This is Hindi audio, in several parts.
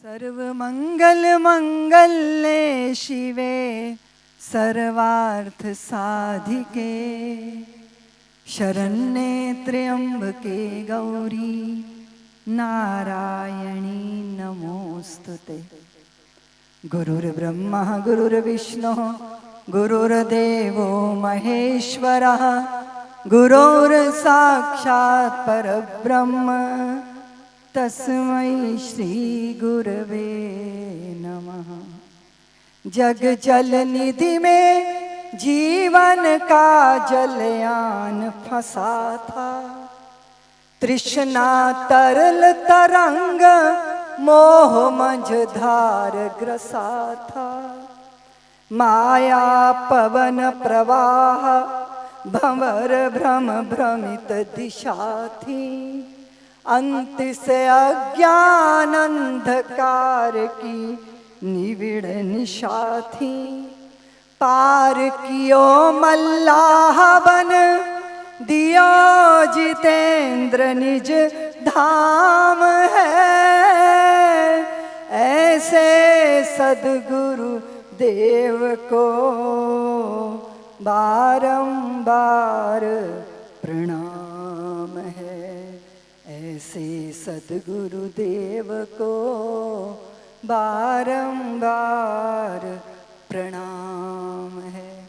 सर्वमंगल मंगल्ये शिवे सर्वार्थ साधिके शरण्ये त्र्यंबके गौरी नारायणी नमोस्तुते। गुरुर्ब्रह्मा गुरुर्विष्णुः गुरुर्देवो महेश्वरः गुरुर्साक्षात् परब्रह्म तस्मै श्री गुरवे नमः। जग जल निधि में जीवन का जलयान फंसा था, तृष्णा तरल तरंग मोह मझधार ग्रसा था। माया पवन प्रवाह भंवर भ्रम भ्रमित दिशा थी, अंत से अज्ञान अंधकार की निविड़ निशा थी। पार कियो मल्लाह बन दियो जितेंद्र निज धाम है, ऐसे सद्गुरु देव को बारंबार प्रणाम है। ऐसे सद्गुरु देव को बारंबार प्रणाम है।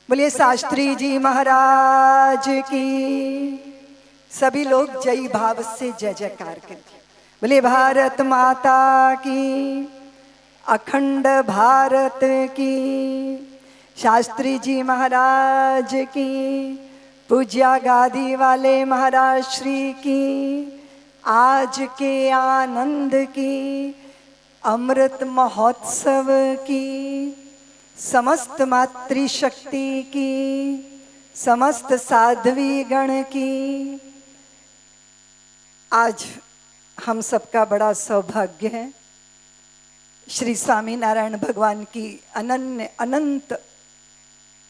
बोलिए शास्त्री जी महाराज की। सभी लोग जय भाव से जय जयकार करते। बोलिए भारत माता की, अखंड भारत की, शास्त्री जी महाराज की, पूज्या गादी वाले महाराज श्री की, आज के आनंद की, अमृत महोत्सव की, समस्त मातृशक्ति की, समस्त साध्वी गण की। आज हम सबका बड़ा सौभाग्य है, श्री स्वामी नारायण भगवान की अनन्य अनंत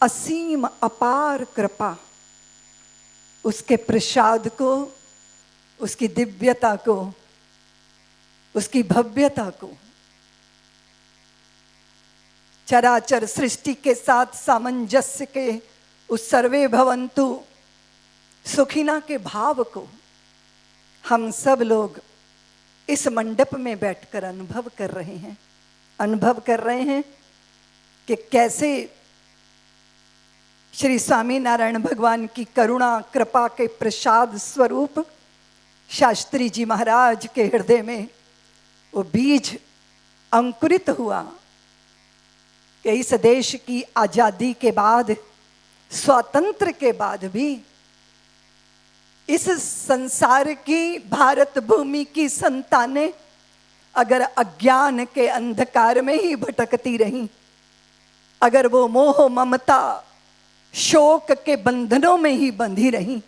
असीम अपार कृपा, उसके प्रसाद को, उसकी दिव्यता को, उसकी भव्यता को चराचर सृष्टि के साथ सामंजस्य के उस सर्वे भवन्तु सुखिना के भाव को हम सब लोग इस मंडप में बैठकर अनुभव कर रहे हैं। अनुभव कर रहे हैं कि कैसे श्री स्वामी नारायण भगवान की करुणा कृपा के प्रसाद स्वरूप शास्त्री जी महाराज के हृदय में वो बीज अंकुरित हुआ कि इस देश की आजादी के बाद, स्वातंत्र के बाद भी इस संसार की भारत भूमि की संतानें अगर अज्ञान के अंधकार में ही भटकती रहीं, अगर वो मोह ममता शोक के बंधनों में ही बंधी रहीं,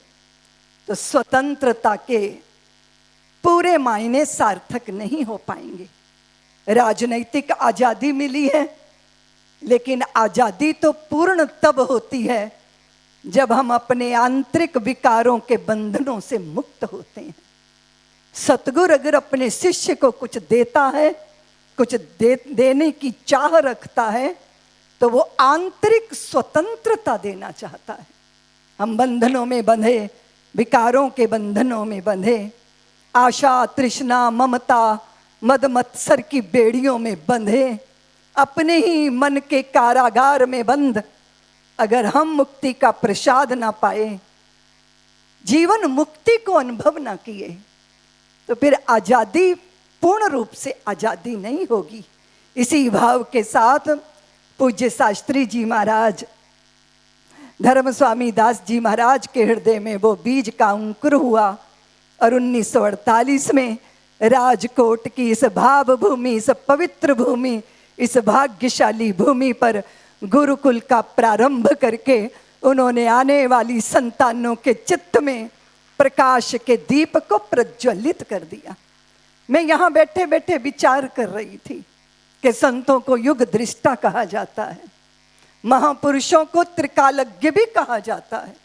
तो स्वतंत्रता के पूरे मायने सार्थक नहीं हो पाएंगे। राजनैतिक आजादी मिली है, लेकिन आजादी तो पूर्ण तब होती है जब हम अपने आंतरिक विकारों के बंधनों से मुक्त होते हैं। सतगुरु अगर अपने शिष्य को कुछ देता है, कुछ देने की चाह रखता है, तो वो आंतरिक स्वतंत्रता देना चाहता है। हम बंधनों में बंधे, विकारों के बंधनों में बंधे, आशा तृष्णा ममता मद मत्सर की बेड़ियों में बंधे, अपने ही मन के कारागार में बंद अगर हम मुक्ति का प्रसाद ना पाए, जीवन मुक्ति को अनुभव ना किए, तो फिर आजादी पूर्ण रूप से आजादी नहीं होगी। इसी भाव के साथ पूज्य शास्त्री जी महाराज, धर्म स्वामी दास जी महाराज के हृदय में वो बीज का अंकुर हुआ और 1948 में राजकोट की इस भाव भूमि, इस पवित्र भूमि, इस भाग्यशाली भूमि पर गुरुकुल का प्रारंभ करके उन्होंने आने वाली संतानों के चित्त में प्रकाश के दीप को प्रज्वलित कर दिया। मैं यहाँ बैठे बैठे विचार कर रही थी कि संतों को युग दृष्टा कहा जाता है, महापुरुषों को त्रिकालज्ञ भी कहा जाता है।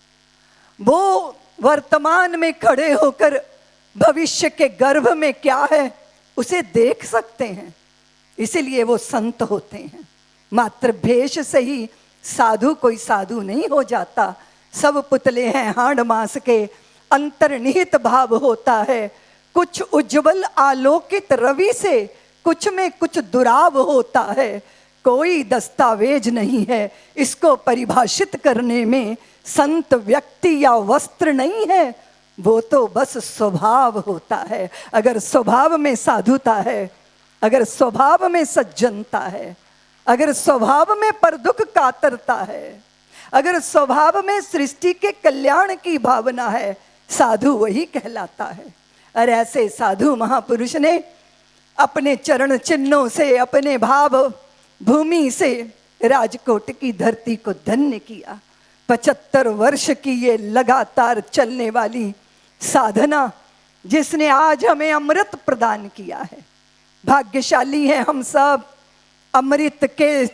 वो वर्तमान में खड़े होकर भविष्य के गर्भ में क्या है उसे देख सकते हैं, इसीलिए वो संत होते हैं। मात्र भेष से ही साधु कोई साधु नहीं हो जाता। सब पुतले हैं हाड़ मास के, अंतर्निहित भाव होता है। कुछ उज्जवल आलोकित रवि से, कुछ में कुछ दुराव होता है। कोई दस्तावेज नहीं है इसको परिभाषित करने में। संत व्यक्ति या वस्त्र नहीं है, वो तो बस स्वभाव होता है। अगर स्वभाव में साधुता है, अगर स्वभाव में सज्जनता है, अगर स्वभाव में पर दुख कातरता है, अगर स्वभाव में सृष्टि के कल्याण की भावना है, साधु वही कहलाता है। और ऐसे साधु महापुरुष ने अपने चरण चिन्हों से, अपने भाव भूमि से राजकोट की धरती को धन्य किया। 75 वर्ष की ये लगातार चलने वाली साधना, जिसने आज हमें अमृत प्रदान किया है। भाग्यशाली हैं हम सब, अमृत के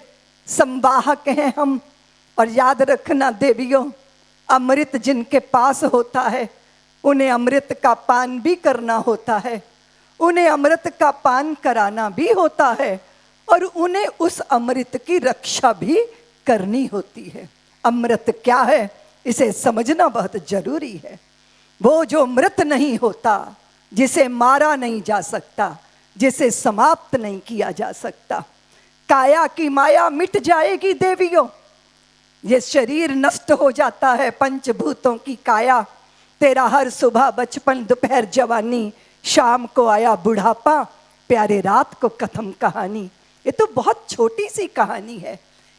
संवाहक हैं हम। और याद रखना देवियों, अमृत जिनके पास होता है उन्हें अमृत का पान भी करना होता है, उन्हें अमृत का पान कराना भी होता है, और उन्हें उस अमृत की रक्षा भी करनी होती है। अमृत क्या है इसे समझना बहुत जरूरी है। वो जो मृत नहीं होता, जिसे मारा नहीं जा सकता, जिसे समाप्त नहीं किया जा सकता। काया की माया मिट जाएगी देवियों, ये शरीर नष्ट हो जाता है। पंचभूतों की काया, तेरा हर सुबह बचपन, दोपहर जवानी, शाम को आया बुढ़ापा, प्यारे रात को कथम कहानी। ये तो बहुत छोटी सी कहानी है।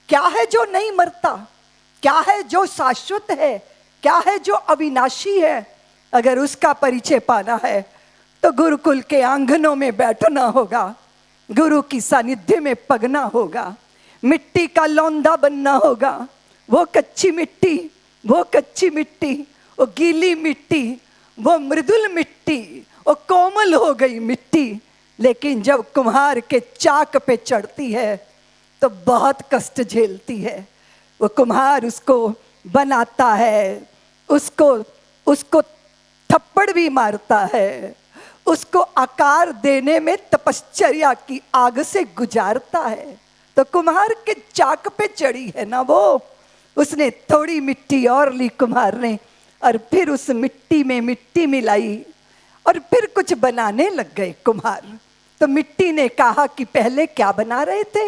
क्या है जो नहीं मरता, क्या है जो शाश्वत है, क्या है जो अविनाशी है। अगर उसका परिचय पाना है तो गुरुकुल के आंगनों में बैठना होगा, गुरु की सानिध्य में पगना होगा, मिट्टी का लौंदा बनना होगा। वो कच्ची मिट्टी, वो कच्ची मिट्टी, वो गीली मिट्टी, वो मृदुल मिट्टी, वो कोमल हो गई मिट्टी, लेकिन जब कुम्हार के चाक पे चढ़ती है तो बहुत कष्ट झेलती है। वो कुम्हार उसको बनाता है, उसको थप्पड़ भी मारता है, उसको आकार देने में तपश्चर्या की आग से गुजारता है। तो कुम्हार के चाक पे चढ़ी है ना वो, उसने थोड़ी मिट्टी और ली कुम्हार ने, और फिर उस मिट्टी में मिट्टी मिलाई और फिर कुछ बनाने लग गए कुम्हार। तो मिट्टी ने कहा कि पहले क्या बना रहे थे,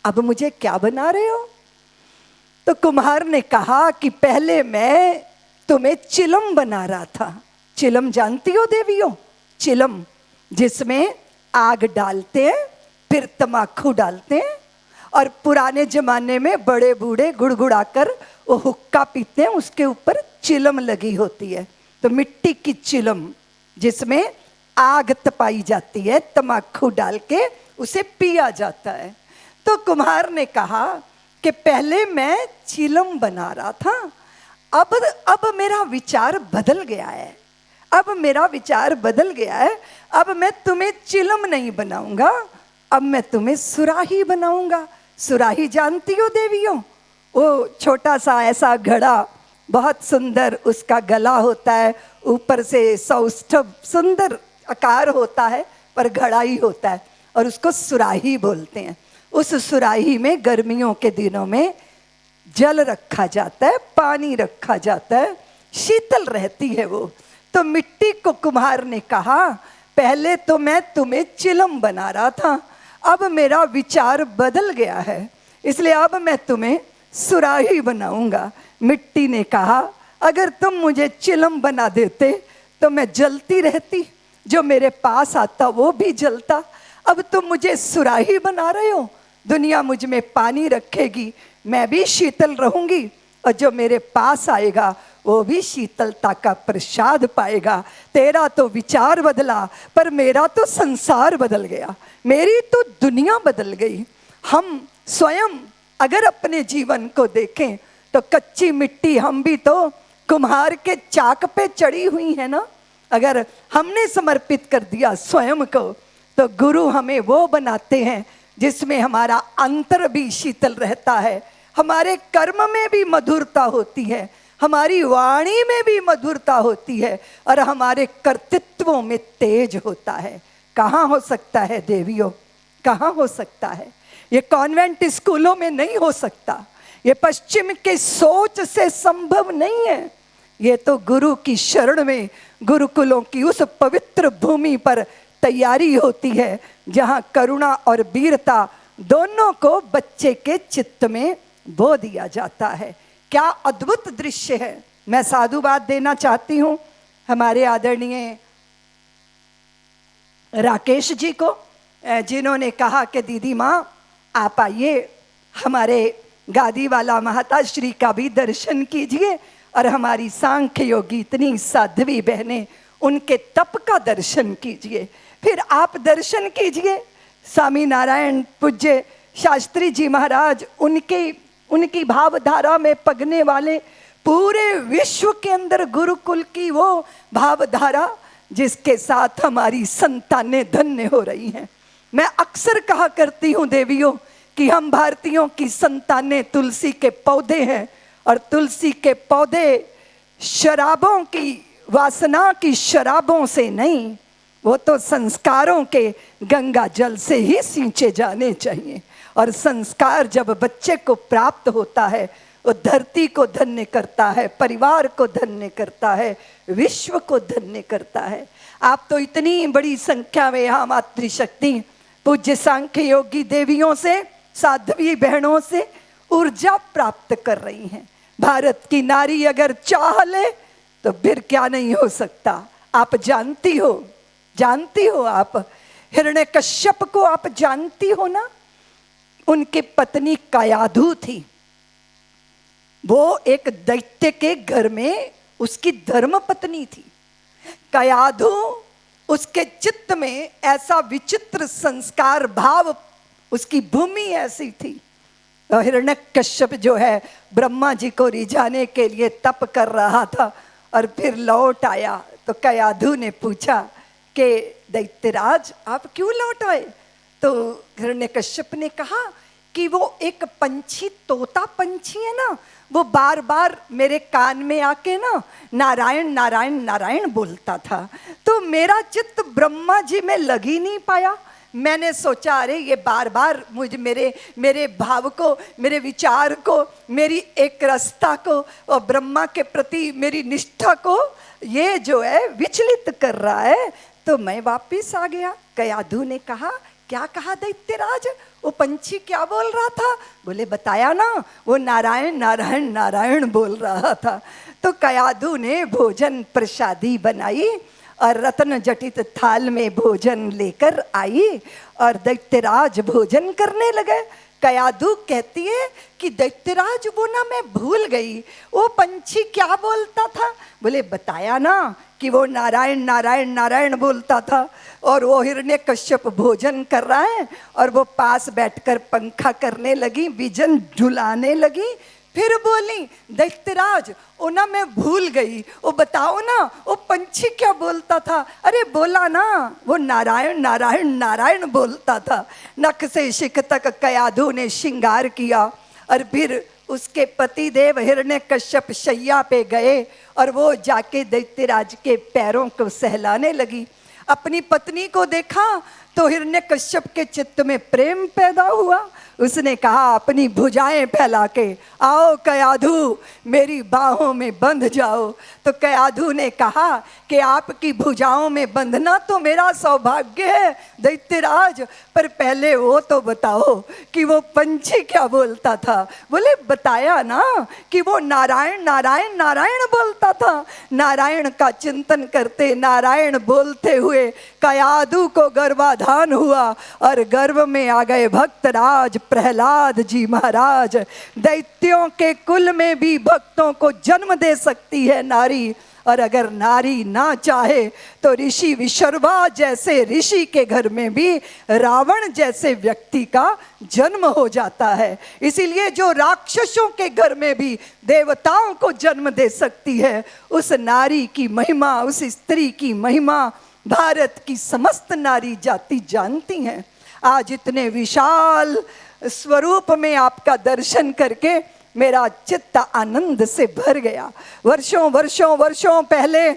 अब मुझे क्या बना रहे हो। तो कुम्हार ने कहा कि पहले मैं तुम्हें चिलम बना रहा था। चिलम जानती हो देवियों, चिलम जिसमें आग डालते हैं, फिर तमाकू डालते हैं, और पुराने जमाने में बड़े बूढ़े गुड़गुड़ाकर वो हुक्का पीते हैं, उसके ऊपर चिलम लगी होती है। तो मिट्टी की चिलम जिसमें आग तपाई जाती है, तमाकू डाल के उसे पिया जाता है। तो कुम्हार ने कहा कि पहले मैं चिलम बना रहा था, अब मेरा विचार बदल गया है, अब मेरा विचार बदल गया है। अब मैं तुम्हें चिलम नहीं बनाऊंगा, अब मैं तुम्हें सुराही बनाऊंगा। सुराही जानती हो देवियों, वो छोटा सा ऐसा घड़ा, बहुत सुंदर उसका गला होता है, ऊपर से सौष्ठव सुंदर आकार होता है, पर घड़ा ही होता है, और उसको सुराही बोलते हैं। उस सुराही में गर्मियों के दिनों में जल रखा जाता है, पानी रखा जाता है, शीतल रहती है वो। तो मिट्टी को कुम्हार ने कहा पहले तो मैं तुम्हें चिलम बना रहा था, अब मेरा विचार बदल गया है, इसलिए अब मैं तुम्हें सुराही बनाऊंगा। मिट्टी ने कहा अगर तुम मुझे चिलम बना देते तो मैं जलती रहती, जो मेरे पास आता वो भी जलता। अब तुम मुझे सुराही बना रहे हो, दुनिया मुझ में पानी रखेगी, मैं भी शीतल रहूंगी, और जो मेरे पास आएगा वो भी शीतलता का प्रसाद पाएगा। तेरा तो विचार बदला, पर मेरा तो संसार बदल गया, मेरी तो दुनिया बदल गई। हम स्वयं अगर अपने जीवन को देखें तो कच्ची मिट्टी हम भी तो कुम्हार के चाक पे चढ़ी हुई है ना। अगर हमने समर्पित कर दिया स्वयं को, तो गुरु हमें वो बनाते हैं जिसमें हमारा अंतर भी शीतल रहता है, हमारे कर्म में भी मधुरता होती है, हमारी वाणी में भी मधुरता होती है, और हमारे कर्तृत्वों में तेज होता है। कहाँ हो सकता है देवियों, कहाँ हो सकता है? ये कॉन्वेंट स्कूलों में नहीं हो सकता, ये पश्चिम के सोच से संभव नहीं है। ये तो गुरु की शरण में, गुरुकुलों की उस पवित्र भूमि पर तैयारी होती है जहाँ करुणा और वीरता दोनों को बच्चे के चित्त में बो दिया जाता है। क्या अद्भुत दृश्य है। मैं साधुवाद देना चाहती हूँ हमारे आदरणीय राकेश जी को, जिन्होंने कहा कि दीदी माँ आप आइए, हमारे गादी वाला महाताश्री का भी दर्शन कीजिए और हमारी सांख्य योगी इतनी साध्वी बहनें, उनके तप का दर्शन कीजिए, फिर आप दर्शन कीजिए। स्वामी नारायण पूज्य शास्त्री जी महाराज, उनकी भावधारा में पगने वाले, पूरे विश्व के अंदर गुरुकुल की वो भावधारा जिसके साथ हमारी संतानें धन्य हो रही हैं। मैं अक्सर कहा करती हूँ देवियों कि हम भारतीयों की संतानें तुलसी के पौधे हैं, और तुलसी के पौधे शराबों की वासना की शराबों से नहीं, वो तो संस्कारों के गंगा जल से ही सींचे जाने चाहिए। और संस्कार जब बच्चे को प्राप्त होता है, वो धरती को धन्य करता है, परिवार को धन्य करता है, विश्व को धन्य करता है। आप तो इतनी बड़ी संख्या में यहाँ मातृशक्ति पूज्य सांख्य योगी देवियों से, साध्वी बहनों से ऊर्जा प्राप्त कर रही हैं। भारत की नारी अगर चाह ले तो फिर क्या नहीं हो सकता। आप जानती हो आप हिरण्यकश्यप को आप जानती हो ना, उनकी पत्नी कयाधु थी। वो एक दैत्य के घर में उसकी धर्म पत्नी थी। कयाधु, उसके चित्त में ऐसा विचित्र संस्कार भाव, उसकी भूमि ऐसी थी। हिरण्यकश्यप जो है ब्रह्मा जी को रिझाने के लिए तप कर रहा था और फिर लौट आया, तो कयाधु ने पूछा कि दैत्यराज आप क्यों लौट आए? तो हिरण्यकश्यप ने कहा कि वो एक पंछी, तोता पंछी है ना, वो बार बार मेरे कान में आके ना नारायण नारायण नारायण बोलता था, तो मेरा चित्त ब्रह्मा जी में लग ही नहीं पाया। मैंने सोचा अरे ये बार बार मुझे मेरे भाव को, मेरे विचार को, मेरी एक रसता को और ब्रह्मा के प्रति मेरी निष्ठा को ये जो है विचलित कर रहा है, तो मैं वापिस आ गया। कयाधु ने कहा क्या कहा दैत्यराज, वो पंछी क्या बोल रहा था? बोले बताया ना, वो नारायण नारायण नारायण बोल रहा था। तो कयाधु ने भोजन प्रसादी बनाई और रत्न जटित थाल में भोजन लेकर आई और दैत्यराज भोजन करने लगे। कयाधु कहती है कि दैत्यराज वो ना मैं भूल गई, वो पंछी क्या बोलता था? बोले बताया ना कि वो नारायण नारायण नारायण बोलता था। और वो हिरण्यकश्यप भोजन कर रहा है और वो पास बैठकर पंखा करने लगी, विजन झुलाने लगी। फिर बोली दैत्यराज वो ना मैं भूल गई, वो बताओ ना वो पंछी क्या बोलता था? अरे बोला ना, वो नारायण नारायण नारायण बोलता था। नख से शिख तक कयाधु ने श्रृंगार किया और फिर उसके पति देव हिरण्यकश्यप शैया पे गए और वो जाके दैत्यराज के पैरों को सहलाने लगी। अपनी पत्नी को देखा तो हिरण्यकश्यप के चित्त में प्रेम पैदा हुआ। उसने कहा अपनी भुजाएं फैला के आओ कयाधु, मेरी बाहों में बंध जाओ। तो कयाधु ने कहा कि आपकी भुजाओं में बंधना तो मेरा सौभाग्य है दैत्यराज, पर पहले वो तो बताओ कि वो पंछी क्या बोलता था? बोले बताया ना कि वो नारायण नारायण नारायण बोलता था। नारायण का चिंतन करते, नारायण बोलते हुए कयाधु को गर्भाधान हुआ और गर्भ में आ गए भक्तराज प्रहलाद जी महाराज। दैत्यों के कुल में भी भक्तों को जन्म दे सकती है नारी, और अगर नारी ना चाहे तो ऋषि विशर्वा जैसे ऋषि के घर में भी रावण जैसे व्यक्ति का जन्म हो जाता है। इसीलिए जो राक्षसों के घर में भी देवताओं को जन्म दे सकती है, उस नारी की महिमा, उस स्त्री की महिमा भारत की समस्त नारी जाति जानती हैं। आज इतने विशाल स्वरूप में आपका दर्शन करके मेरा चित्त आनंद से भर गया। वर्षों वर्षों वर्षों पहले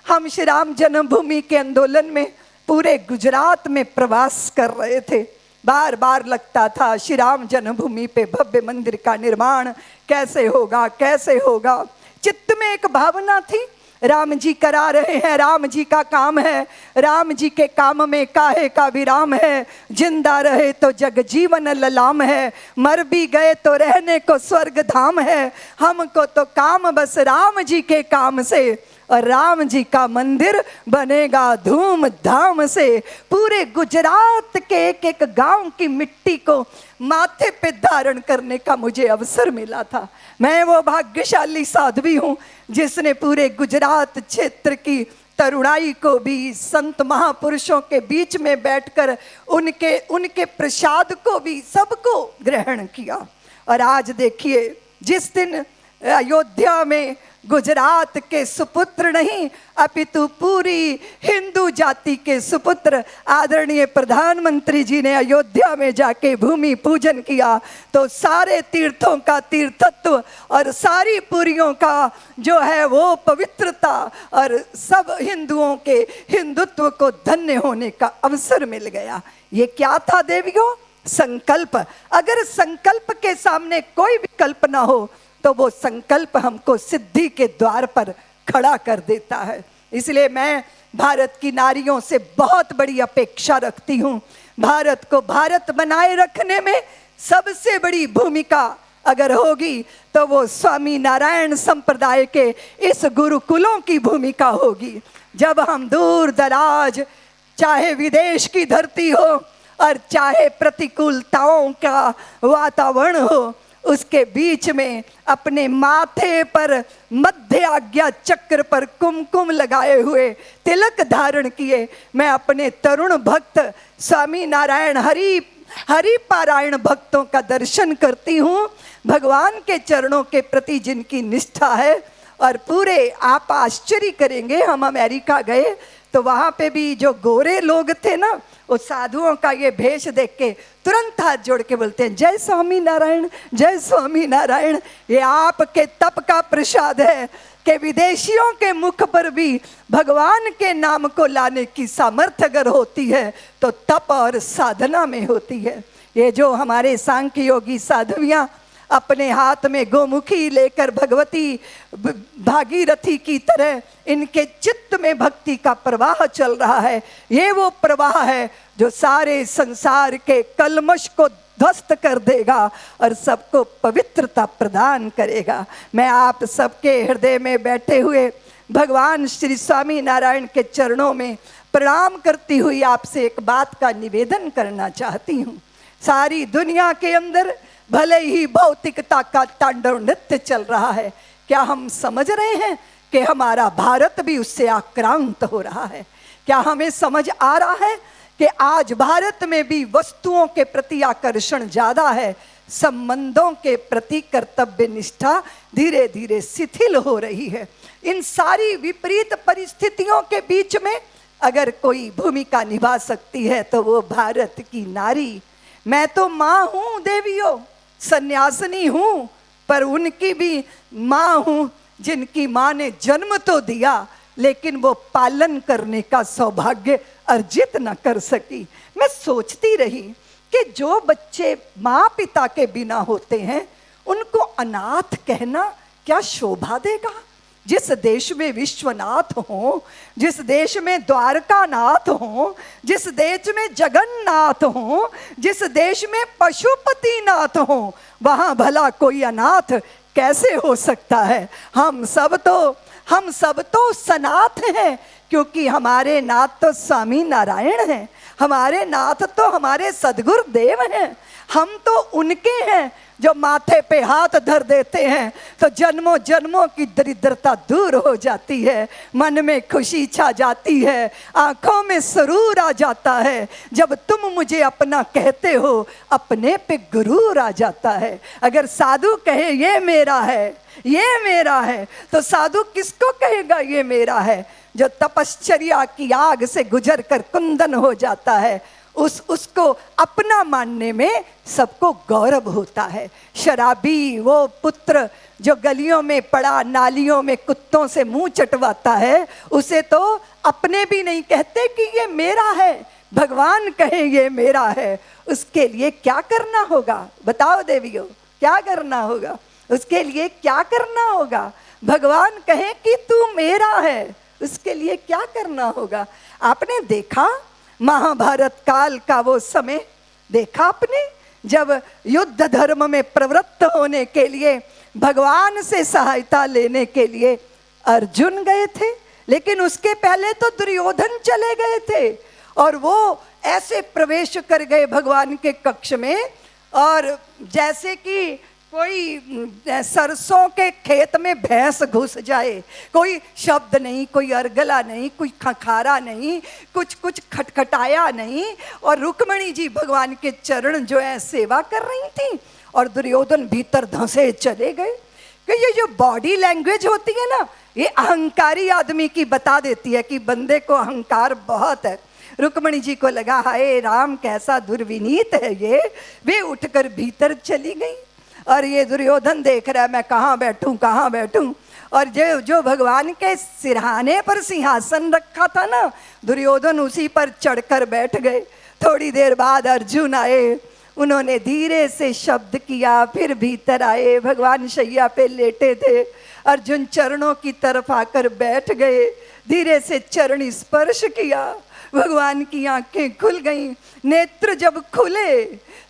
हम श्री राम जन्मभूमि के आंदोलन में पूरे गुजरात में प्रवास कर रहे थे। बार बार लगता था श्री राम जन्मभूमि पे भव्य मंदिर का निर्माण कैसे होगा, कैसे होगा। चित्त में एक भावना थी, राम जी करा रहे हैं, राम जी का काम है, राम जी के काम में काहे का विराम है। जिंदा रहे तो जग जीवन ललाम है, मर भी गए तो रहने को स्वर्ग धाम है। हमको तो काम बस राम जी के काम से, और राम जी का मंदिर बनेगा धूम धाम से। पूरे गुजरात के एक एक गांव की मिट्टी को माथे पे धारण करने का मुझे अवसर मिला था। मैं वो भाग्यशाली साध्वी हूँ जिसने पूरे गुजरात क्षेत्र की तरुणाई को भी संत महापुरुषों के बीच में बैठकर उनके प्रसाद को भी सबको ग्रहण किया। और आज देखिए, जिस दिन अयोध्या में गुजरात के सुपुत्र नहीं अपितु पूरी हिंदू जाति के सुपुत्र आदरणीय प्रधानमंत्री जी ने अयोध्या में जाके भूमि पूजन किया, तो सारे तीर्थों का तीर्थत्व और सारी पुरियों का जो है वो पवित्रता और सब हिंदुओं के हिंदुत्व को धन्य होने का अवसर मिल गया। ये क्या था देवियों? संकल्प। अगर संकल्प के सामने कोई विकल्प ना हो तो वो संकल्प हमको सिद्धि के द्वार पर खड़ा कर देता है। इसलिए मैं भारत की नारियों से बहुत बड़ी अपेक्षा रखती हूँ। भारत को भारत बनाए रखने में सबसे बड़ी भूमिका अगर होगी तो वो स्वामी नारायण संप्रदाय के इस गुरुकुलों की भूमिका होगी। जब हम दूर दराज, चाहे विदेश की धरती हो और चाहे प्रतिकूलताओं का वातावरण हो, उसके बीच में अपने माथे पर मध्य आज्ञा चक्र पर कुमकुम लगाए हुए, तिलक धारण किए, मैं अपने तरुण भक्त स्वामी नारायण हरि पारायण भक्तों का दर्शन करती हूँ। भगवान के चरणों के प्रति जिनकी निष्ठा है, और पूरे आप आश्चर्य करेंगे, हम अमेरिका गए तो वहाँ पे भी जो गोरे लोग थे ना, वो साधुओं का ये भेष देख के तुरंत हाथ जोड़ के बोलते हैं जय स्वामी नारायण, जय स्वामी नारायण। ये आपके तप का प्रसाद है कि विदेशियों के मुख पर भी भगवान के नाम को लाने की सामर्थ्य अगर होती है तो तप और साधना में होती है। ये जो हमारे सांख्य योगी साधवियाँ अपने हाथ में गोमुखी लेकर भगवती भागीरथी की तरह इनके चित्त में भक्ति का प्रवाह चल रहा है, ये वो प्रवाह है जो सारे संसार के कलमश को ध्वस्त कर देगा और सबको पवित्रता प्रदान करेगा। मैं आप सबके हृदय में बैठे हुए भगवान श्री स्वामी नारायण के चरणों में प्रणाम करती हुई आपसे एक बात का निवेदन करना चाहती हूँ। सारी दुनिया के अंदर भले ही भौतिकता का तांडव नृत्य चल रहा है, क्या हम समझ रहे हैं कि हमारा भारत भी उससे आक्रांत हो रहा है? क्या हमें समझ आ रहा है कि आज भारत में भी वस्तुओं के प्रति आकर्षण ज्यादा है, संबंधों के प्रति कर्तव्य निष्ठा धीरे धीरे शिथिल हो रही है। इन सारी विपरीत परिस्थितियों के बीच में अगर कोई भूमिका निभा सकती है तो वो भारत की नारी। मैं तो माँ हूँ देवियों, सन्यासिनी हूँ, पर उनकी भी माँ हूँ जिनकी माँ ने जन्म तो दिया लेकिन वो पालन करने का सौभाग्य अर्जित न कर सकी। मैं सोचती रही कि जो बच्चे माँ पिता के बिना होते हैं उनको अनाथ कहना क्या शोभा देगा? जिस देश में विश्वनाथ हो, जिस देश में द्वारकानाथ हो, जिस देश में जगन्नाथ हो, जिस देश में पशुपतिनाथ हो, वहां भला कोई अनाथ कैसे हो सकता है? हम सब तो सनाथ हैं, क्योंकि हमारे नाथ तो स्वामी नारायण हैं, हमारे नाथ तो हमारे सदगुरुदेव हैं। हम तो उनके हैं जो माथे पे हाथ धर देते हैं तो जन्मों जन्मों की दरिद्रता दूर हो जाती है, मन में खुशी छा जाती है, आंखों में सुरूर आ जाता है। जब तुम मुझे अपना कहते हो अपने पे गुरूर आ जाता है। अगर साधु कहे ये मेरा है, ये मेरा है, तो साधु किसको कहेगा ये मेरा है? जो तपश्चर्या की आग से गुजर कर कुंदन हो जाता है, उसको अपना मानने में सबको गौरव होता है। शराबी वो पुत्र जो गलियों में पड़ा, नालियों में कुत्तों से मुंह चटवाता है, उसे तो अपने भी नहीं कहते कि ये मेरा है, भगवान कहे ये मेरा है। उसके लिए क्या करना होगा बताओ देवियों, क्या करना होगा? उसके लिए क्या करना होगा? भगवान कहे कि तू मेरा है, उसके लिए क्या करना होगा? आपने देखा महाभारत काल का वो समय देखा आपने, जब युद्ध धर्म में प्रवृत्त होने के लिए भगवान से सहायता लेने के लिए अर्जुन गए थे, लेकिन उसके पहले तो दुर्योधन चले गए थे और वो ऐसे प्रवेश कर गए भगवान के कक्ष में, और जैसे कि कोई सरसों के खेत में भैंस घुस जाए, कोई शब्द नहीं, कोई अर्गला नहीं, कोई खखारा नहीं, कुछ खटखटाया नहीं, और रुक्मणी जी भगवान के चरण जो है सेवा कर रही थी, और दुर्योधन भीतर धंसे चले गए। कि ये जो बॉडी लैंग्वेज होती है ना, ये अहंकारी आदमी की बता देती है कि बंदे को अहंकार बहुत है। रुक्मणी जी को लगा हाय राम कैसा दुर्विनीत है ये, वे उठकर भीतर चली गई। और ये दुर्योधन देख रहा है मैं कहाँ बैठूं कहाँ बैठूं, और जो भगवान के सिरहाने पर सिंहासन रखा था ना, दुर्योधन उसी पर चढ़कर बैठ गए। थोड़ी देर बाद अर्जुन आए, उन्होंने धीरे से शब्द किया, फिर भीतर आए। भगवान शैया पे लेटे थे, अर्जुन चरणों की तरफ आकर बैठ गए, धीरे से चरण स्पर्श किया, भगवान की आंखें खुल गईं। नेत्र जब खुले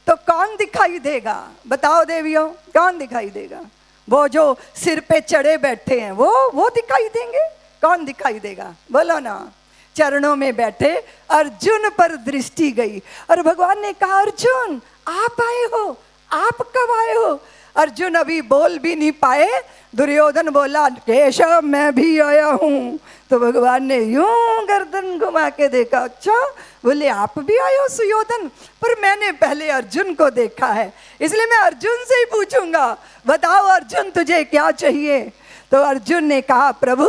तो कौन दिखाई देगा बताओ देवियों, कौन दिखाई देगा? वो जो सिर पे चढ़े बैठे हैं वो दिखाई देंगे? कौन दिखाई देगा बोलो ना? चरणों में बैठे अर्जुन पर दृष्टि गई और भगवान ने कहा अर्जुन आप आए हो, आप कब आए हो? अर्जुन अभी बोल भी नहीं पाए, दुर्योधन बोला केशव मैं भी आया हूं। तो भगवान ने यूं गर्दन घुमा के देखा, अच्छा बोले आप भी आए हो सुयोधन, पर मैंने पहले अर्जुन को देखा है, इसलिए मैं अर्जुन से ही पूछूंगा, बताओ अर्जुन तुझे क्या चाहिए? तो अर्जुन ने कहा प्रभु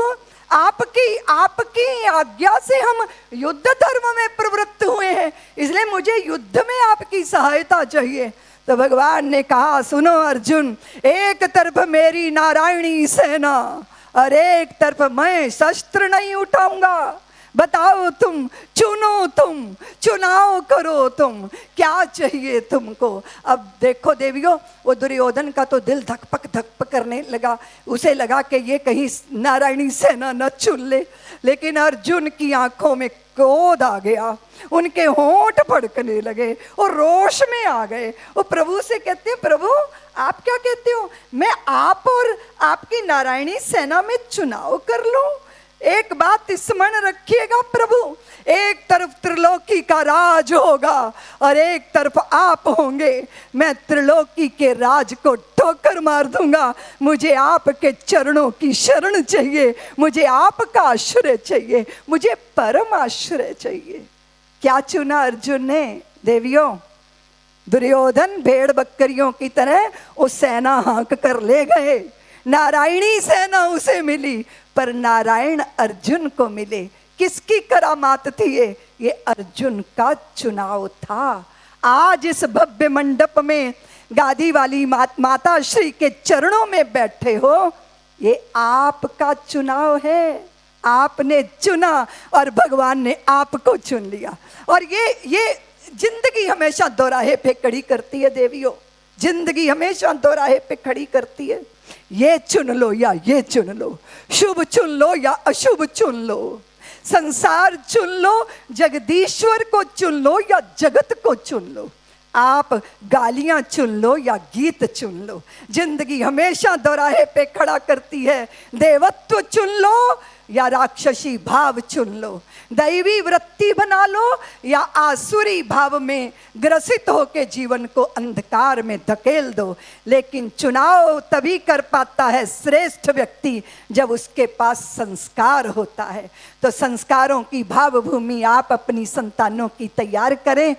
आपकी आज्ञा से हम युद्ध धर्म में प्रवृत्त हुए हैं, इसलिए मुझे युद्ध में आपकी सहायता चाहिए। तो भगवान ने कहा सुनो अर्जुन, एक तरफ मेरी नारायणी सेना और एक तरफ मैं शस्त्र नहीं उठाऊंगा, बताओ तुम, चुनो तुम, चुनाव करो तुम, क्या चाहिए तुमको? अब देखो देवियों, वो दुर्योधन का तो दिल धकपक धकपक करने लगा, उसे लगा कि ये कहीं नारायणी सेना न चुन ले, लेकिन अर्जुन की आंखों में क्रोध आ गया, उनके होंठ फड़कने लगे और रोष में आ गए। वो प्रभु से कहते हैं प्रभु आप क्या कहते हो, मैं आप और आपकी नारायणी सेना में चुनाव कर लूं? एक बात स्मरण रखिएगा प्रभु, एक तरफ त्रिलोकी का राज होगा और एक तरफ आप होंगे, मैं त्रिलोकी के राज को ठोकर मार दूंगा, मुझे आपके चरणों की शरण चाहिए, मुझे आपका आश्रय चाहिए, मुझे परम आश्रय चाहिए। क्या चुना अर्जुन ने देवियों? दुर्योधन भेड़ बकरियों की तरह उस सेना हाँक कर ले गए, नारायणी सेना उसे मिली, पर नारायण अर्जुन को मिले। किसकी करामात थी ये अर्जुन का चुनाव था। आज इस भव्य मंडप में गादी वाली माता श्री के चरणों में बैठे हो, ये आपका चुनाव है, आपने चुना और भगवान ने आपको चुन लिया। और ये जिंदगी हमेशा दोराहे पे खड़ी करती है देवियों, जिंदगी हमेशा दोराहे पे खड़ी करती है। ये चुन लो या ये चुन लो, शुभ चुन लो या अशुभ चुन लो, संसार चुन लो, जगदीश्वर को चुन लो या जगत को चुन लो, आप गालियां चुन लो या गीत चुन लो, जिंदगी हमेशा दोराहे पे खड़ा करती है। देवत्व चुन लो या राक्षसी भाव चुन लो, दैवी वृत्ति बना लो या आसुरी भाव में ग्रसित होकर जीवन को अंधकार में धकेल दो। लेकिन चुनाव तभी कर पाता है श्रेष्ठ व्यक्ति जब उसके पास संस्कार होता है। तो संस्कारों की भावभूमि आप अपनी संतानों की तैयार करें।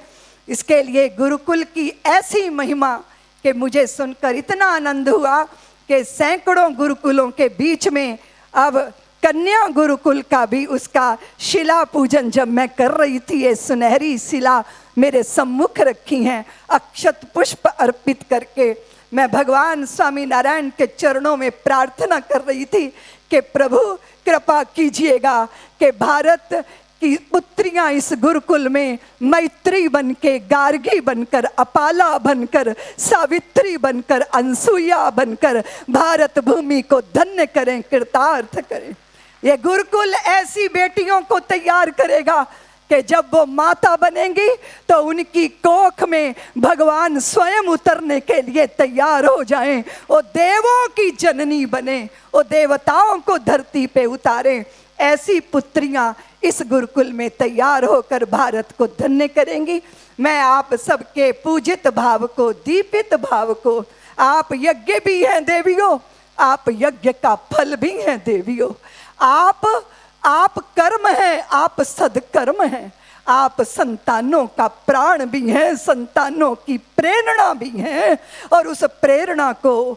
इसके लिए गुरुकुल की ऐसी महिमा कि मुझे सुनकर इतना आनंद हुआ कि सैकड़ों गुरुकुलों के बीच में अब कन्या गुरुकुल का भी उसका शिला पूजन जब मैं कर रही थी, ये सुनहरी शिला मेरे सम्मुख रखी हैं, अक्षत पुष्प अर्पित करके मैं भगवान स्वामी नारायण के चरणों में प्रार्थना कर रही थी कि प्रभु कृपा कीजिएगा कि भारत की पुत्रियां इस गुरुकुल में मैत्री बनके, गार्गी बनकर, अपाला बनकर, सावित्री बनकर, अनसुईया बनकर भारत भूमि को धन्य करें, कृतार्थ करें। ये गुरुकुल ऐसी बेटियों को तैयार करेगा कि जब वो माता बनेंगी तो उनकी कोख में भगवान स्वयं उतरने के लिए तैयार हो जाएं, वो देवों की जननी बने, वो देवताओं को धरती पे उतारें। ऐसी पुत्रियां इस गुरुकुल में तैयार होकर भारत को धन्य करेंगी। मैं आप सबके पूजित भाव को, दीपित भाव को, आप यज्ञ भी हैं देवियों, आप यज्ञ का फल भी हैं देवियों, आप कर्म हैं, आप सदकर्म हैं, आप संतानों का प्राण भी हैं, संतानों की प्रेरणा भी हैं, और उस प्रेरणा को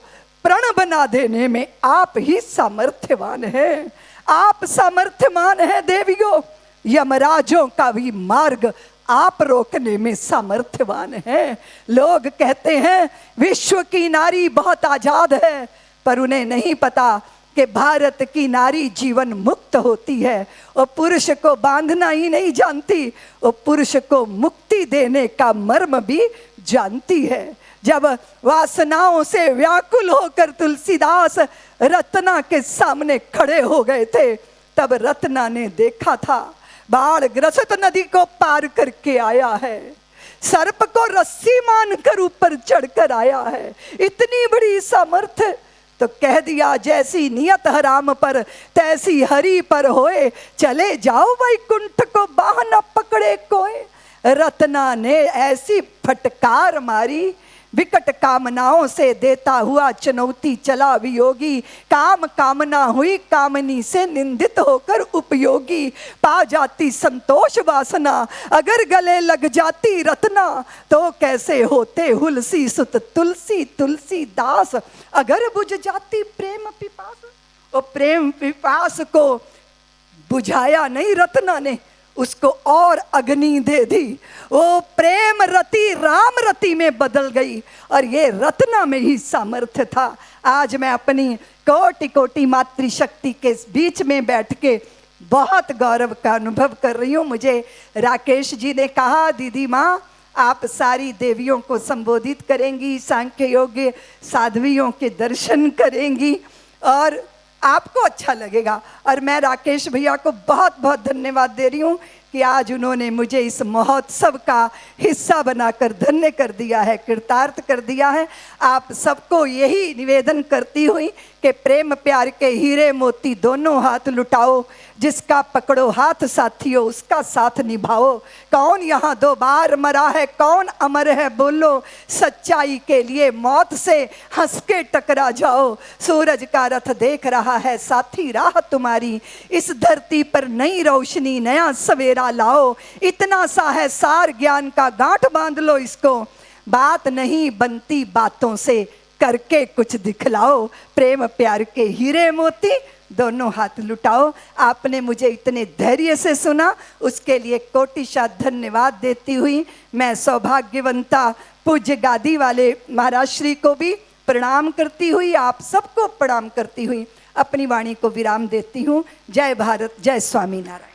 प्रण बना देने में आप ही सामर्थ्यवान हैं। आप सामर्थ्यवान हैं देवियों, यमराजों का भी मार्ग आप रोकने में सामर्थ्यवान हैं। लोग कहते हैं विश्व की नारी बहुत आजाद है, पर उन्हें नहीं पता कि भारत की नारी जीवन मुक्त होती है। वो पुरुष को बांधना ही नहीं जानती, वो पुरुष को मुक्ति देने का मर्म भी जानती है। जब वासनाओं से व्याकुल होकर तुलसीदास रत्ना के सामने खड़े हो गए थे, तब रत्ना ने देखा था बाढ़ ग्रसित नदी को पार करके आया है, सर्प को रस्सी मानकर ऊपर चढ़कर आया है। इतनी बड़ी सामर्थ्य, तो कह दिया जैसी नियत हराम पर तैसी हरि पर होए, चले जाओ वैकुंठ को बाह न पकड़े कोई। रत्ना ने ऐसी फटकार मारी, विकट कामनाओं से देता हुआ चुनौती चला वियोगी, काम कामना हुई कामनी से निंदित होकर उपयोगी, पा जाती संतोष वासना अगर गले लग जाती रत्ना, तो कैसे होते हुलसी सुत तुलसी तुलसीदास अगर बुझ जाती प्रेम पिपास। वो प्रेम पिपास को बुझाया नहीं रत्ना ने, उसको और अग्नि दे दी। वो प्रेम रति राम रति में बदल गई, और ये रत्ना में ही सामर्थ्य था। आज मैं अपनी कोटि कोटि मातृशक्ति के बीच में बैठ के बहुत गौरव का अनुभव कर रही हूँ। मुझे राकेश जी ने कहा दीदी माँ आप सारी देवियों को संबोधित करेंगी, सांख्य योग्य साध्वियों के दर्शन करेंगी और आपको अच्छा लगेगा। और मैं राकेश भैया को बहुत बहुत धन्यवाद दे रही हूँ कि आज उन्होंने मुझे इस महोत्सव का हिस्सा बनाकर धन्य कर दिया है, कृतार्थ कर दिया है। आप सबको यही निवेदन करती हुई कि प्रेम प्यार के हीरे मोती दोनों हाथ लुटाओ, जिसका पकड़ो हाथ साथियों उसका साथ निभाओ। कौन यहाँ 2 बार मरा है, कौन अमर है बोलो, सच्चाई के लिए मौत से हंस के टकरा जाओ। सूरज का रथ देख रहा है साथी राह तुम्हारी, इस धरती पर नई रोशनी नया सवेरा लाओ। इतना सा है सार ज्ञान का गांठ बांध लो इसको, बात नहीं बनती बातों से करके कुछ दिखलाओ। प्रेम प्यार के हीरे मोती दोनों हाथ लुटाओ। आपने मुझे इतने धैर्य से सुना, उसके लिए कोटिशा धन्यवाद देती हुई मैं सौभाग्यवंता पूज्य गादी वाले महाराज श्री को भी प्रणाम करती हुई, आप सबको प्रणाम करती हुई अपनी वाणी को विराम देती हूँ। जय भारत, जय स्वामी नारायण।